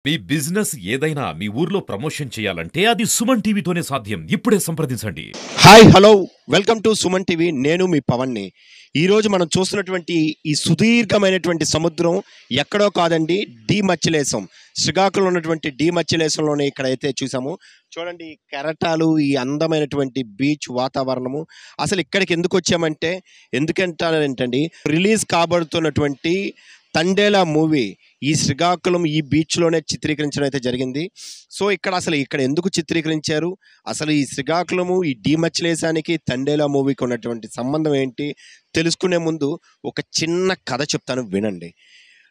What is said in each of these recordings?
మీ business ఏదైనా మీ ఊర్లో promotion చేయాలంటే అది సుమన్ టీవీతోనే సాధ్యం. ఇప్పుడే సంప్రదించండి. Hi hello welcome to Suman TV. నేను మీ పవన్ని. ఈరోజు మనం చూస్తున్నటువంటి ఈ సుదీర్ఘమైనటువంటి సముద్రం ఎక్కడో కాదండి, డి మచ్చిలేశం. శ్రీకాకుళం ఉన్నటువంటి డి మచ్చిలేశంలోనే ఇక్కడైతే చూసాము. చూడండి ఈ కెరటాలు, ఈ అందమైనటువంటి బీచ్ వాతావరణము. అసలు ఇక్కడికి ఎందుకు వచ్చామంటే, ఎందుకంటారంటండి, రిలీజ్ కాబడుతున్నటువంటి తండేలా మూవీ ఈ శ్రీకాకుళం ఈ బీచ్లోనే చిత్రీకరించడం అయితే జరిగింది. సో ఇక్కడ ఎందుకు చిత్రీకరించారు, అసలు ఈ శ్రీకాకుళము ఈ డి మచ్చిలేశానికి తండేలా మూవీకి ఉన్నటువంటి సంబంధం ఏంటి తెలుసుకునే ముందు ఒక చిన్న కథ చెప్తాను, వినండి.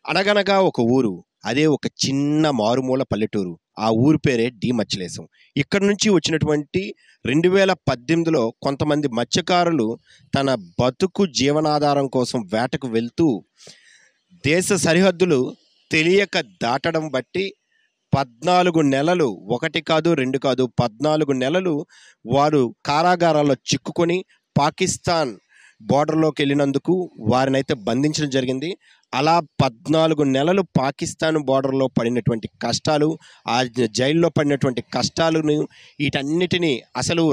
అనగనగా ఒక ఊరు, అదే ఒక చిన్న మారుమూల పల్లెటూరు. ఆ ఊరి పేరే డి మచ్చిలేశం. ఇక్కడ నుంచి వచ్చినటువంటి 2018లో కొంతమంది మత్స్యకారులు తన బతుకు జీవనాధారం కోసం వేటకు వెళ్తూ దేశ సరిహద్దులు తెలియక దాటడం బట్టి 14 నెలలు, ఒకటి కాదు రెండు కాదు 14 నెలలు వారు కారాగారాల్లో చిక్కుకొని పాకిస్తాన్ బోర్డర్లోకి వెళ్ళినందుకు వారినైతే బంధించడం జరిగింది. అలా 14 నెలలు పాకిస్తాన్ బోర్డర్లో పడినటువంటి కష్టాలు, ఆ జైల్లో పడినటువంటి కష్టాలను, వీటన్నిటినీ అసలు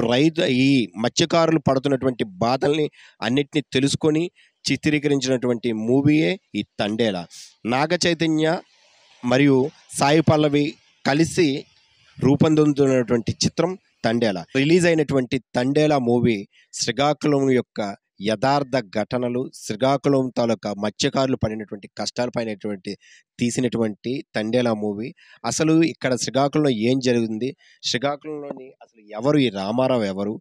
ఈ మత్స్యకారులు పడుతున్నటువంటి బాధల్ని అన్నిటినీ తెలుసుకొని చిత్రీకరించినటువంటి మూవీయే ఈ తండేలా. నాగ చైతన్య మరియు సాయి పల్లవి కలిసి రూపొందుతున్నటువంటి చిత్రం తండేలా. రిలీజ్ అయినటువంటి తండేలా మూవీ శ్రీకాకుళం యొక్క యథార్థ ఘటనలు, శ్రీకాకుళం తాలూకా మత్స్యకారులు పడినటువంటి కష్టాలపైనటువంటి తీసినటువంటి తండేలా మూవీ. అసలు ఇక్కడ శ్రీకాకుళంలో ఏం జరిగింది, శ్రీకాకుళంలోని అసలు ఎవరు, ఈ రామారావు ఎవరు,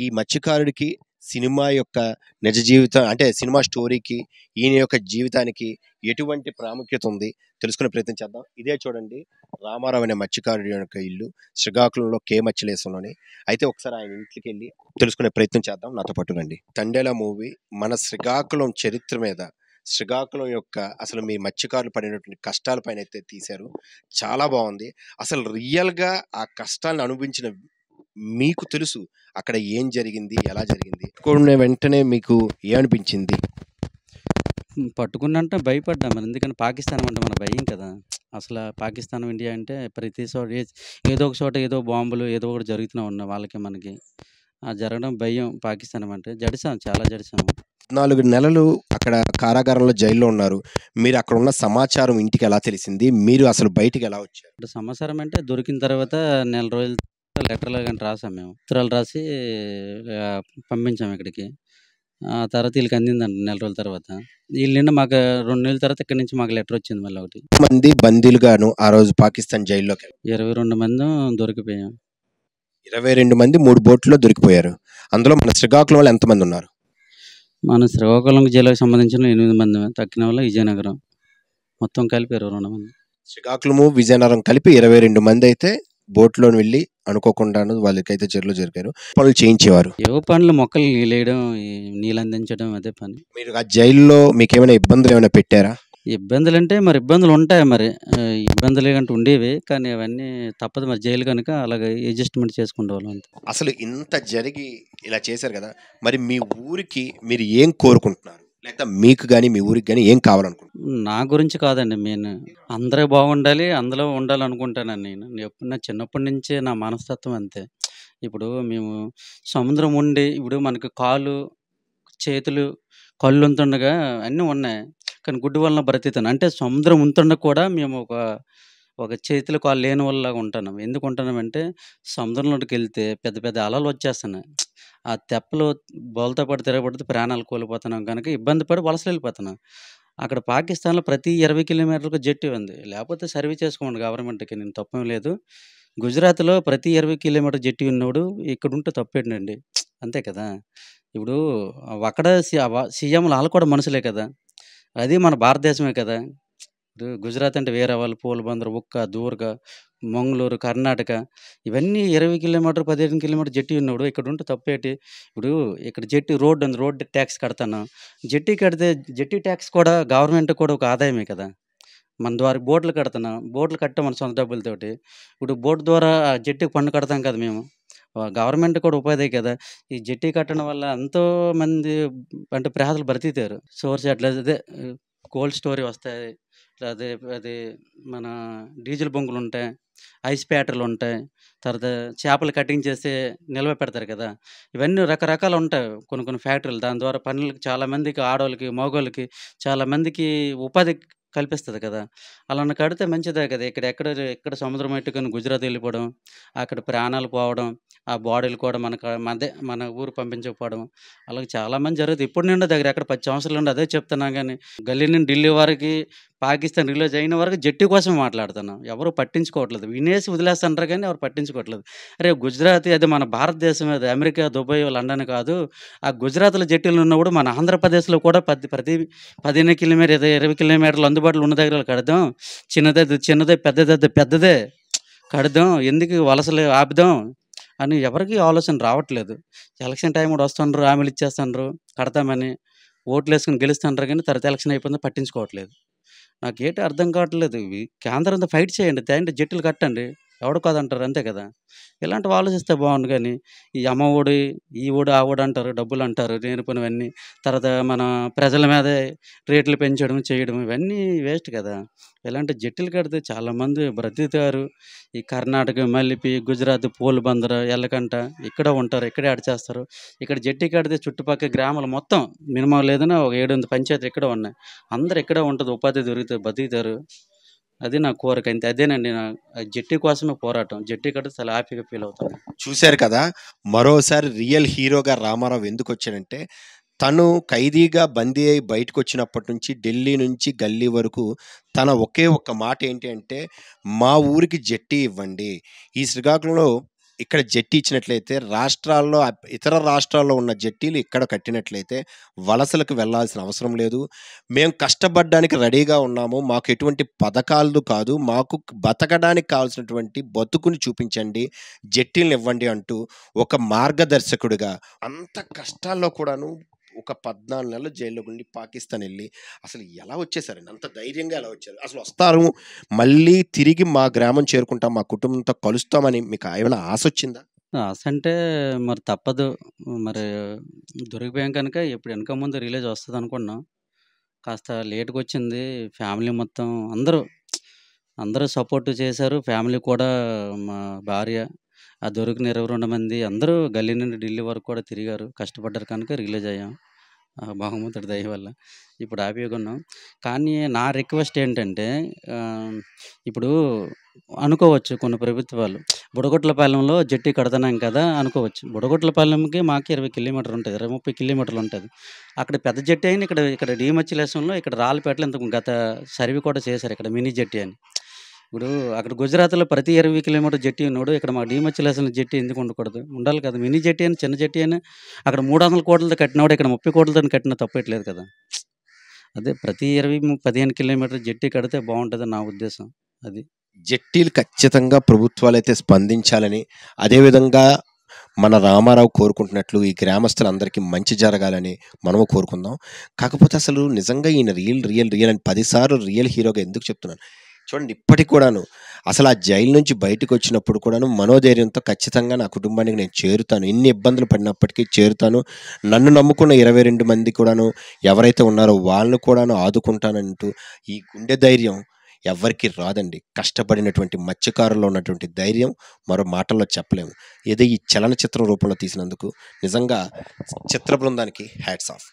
ఈ మత్స్యకారుడికి సినిమా యొక్క నిజ జీవితం అంటే సినిమా స్టోరీకి ఈయన యొక్క జీవితానికి ఎటువంటి ప్రాముఖ్యత ఉంది తెలుసుకునే ప్రయత్నం చేద్దాం. ఇదే చూడండి, రామారావు అనే మత్స్యకారుడి యొక్క ఇల్లు శ్రీకాకుళంలో కే మచ్చిలేశంలోని. అయితే ఒకసారి ఆయన ఇంటికి వెళ్ళి తెలుసుకునే ప్రయత్నం చేద్దాం, నాతో పాటు రండి. తండేలా మూవీ మన శ్రీకాకుళం చరిత్ర మీద, శ్రీకాకుళం యొక్క అసలు మీ మత్స్యకారులు పడినటువంటి కష్టాల పైన అయితే తీశారు. చాలా బాగుంది. అసలు రియల్గా ఆ కష్టాలను అనుభవించిన మీకు తెలుసు అక్కడ ఏం జరిగింది, ఎలా జరిగింది. వెంటనే మీకు ఏమనిపించింది? పట్టుకున్నంటే భయపడ్డా మరి. ఎందుకంటే పాకిస్తాన్ అంటే మన భయం కదా. అసలు పాకిస్తాన్, ఇండియా అంటే ప్రతి చోట ఏదో ఒక చోట ఏదో బాంబులు ఏదో ఒకటి జరుగుతూనే ఉన్నాయి వాళ్ళకి మనకి. జరగడం భయం పాకిస్తాన్ అంటే. చాలా జడిసాము. 4 నెలలు అక్కడ కారాగారంలో జైల్లో ఉన్నారు. మీరు అక్కడ ఉన్న సమాచారం ఇంటికి ఎలా తెలిసింది, మీరు అసలు బయటికి ఎలా వచ్చారు? ఇప్పుడు సమాచారం అంటే దొరికిన తర్వాత నెల రోజులు లెటర్లు కానీ రాసాం మేము. ఉత్తరాలు రాసి పంపించాము ఇక్కడికి. ఆ తర్వాత వీళ్ళకి అందిందంట నెల రోజుల తర్వాత. వీళ్ళ మాకు 2 నెలల తర్వాత ఇక్కడి నుంచి మాకు లెటర్ వచ్చింది మళ్ళీ ఒకటి. మంది బందీలుగాను ఆ రోజు పాకిస్తాన్ జైల్లోకి 22 మంది దొరికిపోయాం. 22 మంది 3 బోట్లలో దొరికిపోయారు. అందులో మన శ్రీకాకుళం వాళ్ళు ఎంతమంది ఉన్నారు? మన శ్రీకాకుళం జిల్లాకు సంబంధించిన 8 మంది, తక్కిన వాళ్ళు విజయనగరం, మొత్తం కలిపి 22 మంది. శ్రీకాకుళము విజయనగరం కలిపి 22 మంది అయితే బోట్లో వెళ్ళి అనుకోకుండాను వాళ్ళకైతే చెరువులో జరిగారు. పనులు చేయించేవారు. ఏవో పనులు, మొక్కలు నీళ్ళేయడం, నీళ్ళు అందించడం, అదే పని. మీరు ఆ జైల్లో మీకు ఏమైనా ఇబ్బందులు ఏమైనా పెట్టారా? ఇబ్బందులు అంటే మరి ఇబ్బందులు ఉంటాయి మరి. ఇబ్బందులు అంటే ఉండేవి, కానీ అవన్నీ తప్పదు మరి. జైలు కనుక అలాగే అడ్జస్ట్మెంట్ చేసుకునే వాళ్ళం అంతే. అసలు ఇంత జరిగి ఇలా చేశారు కదా, మరి మీ ఊరికి మీరు ఏం కోరుకుంటున్నారు, లేక మీకు కానీ మీ ఊరికి కానీ ఏం కావాలనుకుంటున్నారు? నా గురించి కాదండి, నేను అందరూ బాగుండాలి, అందులో ఉండాలనుకుంటాను నేను. నా చిన్నప్పటి నుంచే నా మనస్తత్వం అంతే. ఇప్పుడు మేము సముద్రం ఉండి, ఇప్పుడు మనకి కాళ్ళు, చేతులు, కళ్ళు ఉంటుండగా అన్నీ ఉన్నాయి, కానీ గుడ్డు వలన బ్రతుకుతాను. అంటే సముద్రం ఉంటుండగా కూడా మేము ఒక చేతులు కాళ్ళు లేని వాళ్ళలాగా ఉంటున్నాం. ఎందుకు ఉంటున్నామంటే సముద్రంలోకి వెళ్తే పెద్ద పెద్ద అలలు వచ్చేస్తున్నాయి. ఆ తెప్పలు బోల్తా పడి తిరగబడితే ప్రాణాలు కోల్పోతున్నాం కనుక ఇబ్బంది పడి వలసలు వెళ్ళిపోతున్నాం. అక్కడ పాకిస్తాన్లో ప్రతి 20 కిలోమీటర్లకు జెట్టి ఉంది. లేకపోతే సర్వీస్ చేసుకోండి గవర్నమెంట్కి, నేను తప్పేం లేదు. గుజరాత్లో ప్రతి 20 కిలోమీటర్ జెట్టి ఉన్నోడు ఇక్కడ ఉంటే తప్పేంటండి, అంతే కదా. ఇప్పుడు అక్కడ సీఎంలు వాళ్ళు కూడా మనుషులే కదా. అది మన భారతదేశమే కదా. ఇప్పుడు గుజరాత్ అంటే వేరే వాళ్ళు, పోల్బందర్, ఉక్క, దూర్గ, మంగళూరు, కర్ణాటక, ఇవన్నీ 20 కిలోమీటర్ 15 కిలోమీటర్ జెట్టి ఉన్నప్పుడు ఇక్కడ ఉంటే తప్పేటి. ఇప్పుడు ఇక్కడ జెట్టి రోడ్డు ఉంది, రోడ్డు ట్యాక్స్ కడతాను. జెట్టి కడితే జెట్టి ట్యాక్స్ కూడా గవర్నమెంట్ కూడా ఒక ఆదాయమే కదా. మన ద్వారా బోట్లు కడతాను, బోట్లు కట్టాం మన సొంత డబ్బులతోటి. ఇప్పుడు బోట్ ద్వారా ఆ జెట్టికి పన్ను కడతాం కదా మేము. గవర్నమెంట్ కూడా ఉపాధి కదా. ఈ జెట్టి కట్టడం వల్ల ఎంతో మంది అంటే ప్రజలు బ్రతికారు. సోర్స్ అట్లా అదే కోల్డ్ స్టోరీ వస్తాయి. అదే అది మన డీజిల్ బంకులుంటాయి. ఐస్ ప్యాటర్లుంటాయి. తర్వాత చేపలు కటింగ్ చేసి నిల్వ పెడతారు కదా! ఇవన్నీ రకరకాలుంటాయి. కొన్ని కొన్ని ఫ్యాక్టరీలు. దాని ద్వారా పనులకి చాలా మందికి ఆడోళ్ళకి, మగోళ్ళకి చాలా మందికి ఉపాధి కల్పిస్తది కదా! అలాని కడితే మంచిదే కదా! ఎక్కడ సముద్రం ఎట్టుకొని గుజరాత్ వెళ్ళిపోవడం, అక్కడ ప్రాణాలు పోవడం, ఆ బాడీలు కూడా మన ఊరు పంపించకపోవడం, అలాగే చాలామంది జరుగుతుంది. ఇప్పటి నుండే దగ్గర ఎక్కడ 10 సంవత్సరాల నుండి అదే చెప్తున్నా గానీ, గల్లీ నుండి ఢిల్లీ వరకి, పాకిస్తాన్ రిలీజ్ అయిన వరకు జట్టీ కోసమే మాట్లాడుతున్నాం. ఎవరు పట్టించుకోవట్లేదు. వినేసి వదిలేస్తుంటారు గానీ ఎవరు పట్టించుకోవట్లేదు. అరే! గుజరాతీ అది మన భారతదేశం అది అమెరికా, దుబాయ్, లండన్ కాదు. ఆ గుజరాత్‌లో జట్టీలు ఉన్నప్పుడు మన ఆంధ్రప్రదేశ్‌లో కూడా ప్రతి 15 కిలోమీటర్ 20 కిలోమీటర్లు అందుబాటులో ఉన్న దగ్గర కడదాం. చిన్నదైతే చిన్నదే, పెద్దదైతే పెద్దదే కడదాం. ఎందుకు వలసలు ఆపుదాం అని ఎవరికీ ఆలోచన రావట్లేదు. ఎలక్షన్ టైం కూడా వస్తుండ్రు, హామీలు ఇచ్చేస్తుండ్రు కడతామని. ఓట్లేసుకొని గెలుస్తుంటారు గానీ తర్వాత ఎలక్షన్ అయిపోయిందో పట్టించుకోవట్లేదు. నాకేటి అర్థం కావట్లేదు. కేంద్రంతో ఫైట్ చేయండి. తేండి జట్టీలు కట్టండి. ఎవడు కాదంటారు అంతే కదా! ఇలాంటివి ఆలోచిస్తే బావుండు గానీ, ఈ అమ్మఒడి, ఈ ఒడి, ఆ ఒడి అంటారు. డబ్బులంటారు లేనిపోనివన్నీ. తర్వాత మన ప్రజల మీదే రేట్లు పెంచడం, చేయడం ఇవన్నీ వేస్ట్ కదా! ఇలాంటి జట్టీలు కడితే చాలామంది బ్రతుకుతారు. ఈ కర్ణాటక, మలిపి, గుజరాత్, పోలుబందర, యల్లకంట ఇక్కడ ఉంటారు. ఇక్కడే చేస్తారు. ఇక్కడ జట్టీ కడితే చుట్టుపక్కల గ్రామాలు మొత్తం మినిమం లేదన్నా ఒక 7, 8 పంచాయతీలు ఇక్కడే ఉన్నాయి. అందరూ ఇక్కడే ఉంటది. ఉపాధి దొరుకుతది. బతుకుతారు. అది నా కోరిక. అంతే. అదేనండి నా జట్టీ కోసమే పోరాటం. జట్టీ కడితే చాలా హ్యాపీగా ఫీల్ అవుతాను. చూశారు కదా! మరోసారి రియల్ హీరోగా రామారావు ఎందుకొచ్చాడంటే, తను ఖైదీగా బందీ అయ్యి బయటకొచ్చినప్పటి నుంచి ఢిల్లీ నుంచి గల్లీ వరకు తన ఒకే ఒక్క మాట ఏంటి అంటే, మా ఊరికి జెట్టి ఇవ్వండి. ఈ శ్రీకాకుళంలో ఇక్కడ జెట్టి ఇచ్చినట్లయితే రాష్ట్రాల్లో ఇతర రాష్ట్రాల్లో ఉన్న జెట్టీలు ఇక్కడ కట్టినట్లయితే వలసలకు వెళ్ళాల్సిన అవసరం లేదు. మేము కష్టపడడానికి రెడీగా ఉన్నాము. మాకు ఎటువంటి పథకాలు కాదు. మాకు బతకడానికి కావాల్సినటువంటి బతుకుని చూపించండి. జెట్టీలను ఇవ్వండి అంటూ ఒక మార్గదర్శకుడిగా అంత కష్టాల్లో కూడాను ఒక 14 నెలలు జైల్లో ఉండి పాకిస్తాన్ వెళ్ళి అసలు ఎలా వచ్చేసారండి? అంత ధైర్యంగా ఎలా వచ్చారు? అసలు వస్తారు, మళ్ళీ తిరిగి మా గ్రామం చేరుకుంటాం, మా కుటుంబంతో కలుస్తామని మీకు ఏమైనా ఆశ వచ్చిందా? ఆసంటే మరి తప్పదు. మరి దొరికిపోయాం కనుక ఇప్పుడు వెనక ముందు రిలీజ్ వస్తదనుకున్నాం. కాస్త లేట్‌గొచ్చింది. ఫ్యామిలీ మొత్తం అందరూ సపోర్ట్ చేశారు. ఫ్యామిలీ కూడా మా భార్య, ఆ దొరికిన 22 మంది అందరూ గల్లీ నుండి ఢిల్లీ వరకు కూడా తిరిగారు. కష్టపడ్డారు కనుక రిలీజ్ అయ్యాం. భగవంతుడి దయ వల్ల. ఇప్పుడు హ్యాపీగా ఉన్నాం. కానీ నా రిక్వెస్ట్ ఏంటంటే ఇప్పుడు అనుకోవచ్చు కొన్ని ప్రభుత్వాలు బుడగొట్లపాలెంలో జెట్టి కడుతున్నాం కదా అనుకోవచ్చు. బుడగొట్లపాలెంకి మాకు 20 కిలోమీటర్లు ఉంటది. 20, 30 కిలోమీటర్లు ఉంటది. అక్కడ పెద్ద జెట్టి అయిన ఇక్కడ డీమచ్చిలేశంలో ఇక్కడ రాళ్ళపేటలో ఇంతకు గత సర్వే కూడా చేశారు ఇక్కడ మినీ జెట్టి అని. ఇప్పుడు అక్కడ గుజరాత్‌లో ప్రతి 20 కిలోమీటర్ జెట్టి ఉన్నోడు ఇక్కడ మా డీమచ్చిలేశంలో జెట్టి ఎందుకు ఉండకూడదు? ఉండాలి కదా! మినీ జెట్టి అని, చిన్న జెట్టి అని అక్కడ 300 కోట్లతో కట్టినోడు ఇక్కడ 30 కోట్లతోని కట్టినా తప్పేట్లేదు కదా! అదే ప్రతి 20, 15 కిలోమీటర్ జెట్టి కడితే బావుంటదని నా ఉద్దేశం. అది. జెట్టీలు ఖచ్చితంగా ప్రభుత్వాలైతే స్పందించాలని, అదేవిధంగా మన రామారావు కోరుకుంటున్నట్లు ఈ గ్రామస్తులందరికీ మంచి జరగాలని మనము కోరుకుందాం. కాకపోతే అసలు నిజంగా ఈయన రియల్ అని 10 సార్లు రియల్ హీరోగా ఎందుకు చెప్తున్నాను? చూడండి ఇప్పటికి కూడాను అసలు ఆ జైలు నుంచి బయటకొచ్చినప్పుడు కూడాను మనోధైర్యంతో ఖచ్చితంగా నా కుటుంబానికి నేను చేరుతాను. ఎన్ని ఇబ్బందులు పడినప్పటికీ చేరుతాను. నన్ను నమ్ముకున్న 22 మంది కూడాను ఎవరైతే ఉన్నారో వాళ్ళని కూడాను ఆదుకుంటానంటూ ఈ గుండె ధైర్యం ఎవ్వరికీ రాదండి. కష్టపడినటువంటి మత్స్యకారుల్లో ఉన్నటువంటి ధైర్యం మరో మాటల్లో చెప్పలేము. ఏదో ఈ చలనచిత్రం రూపంలో తీసినందుకు నిజంగా చిత్ర బృందానికి హ్యాట్స్ ఆఫ్.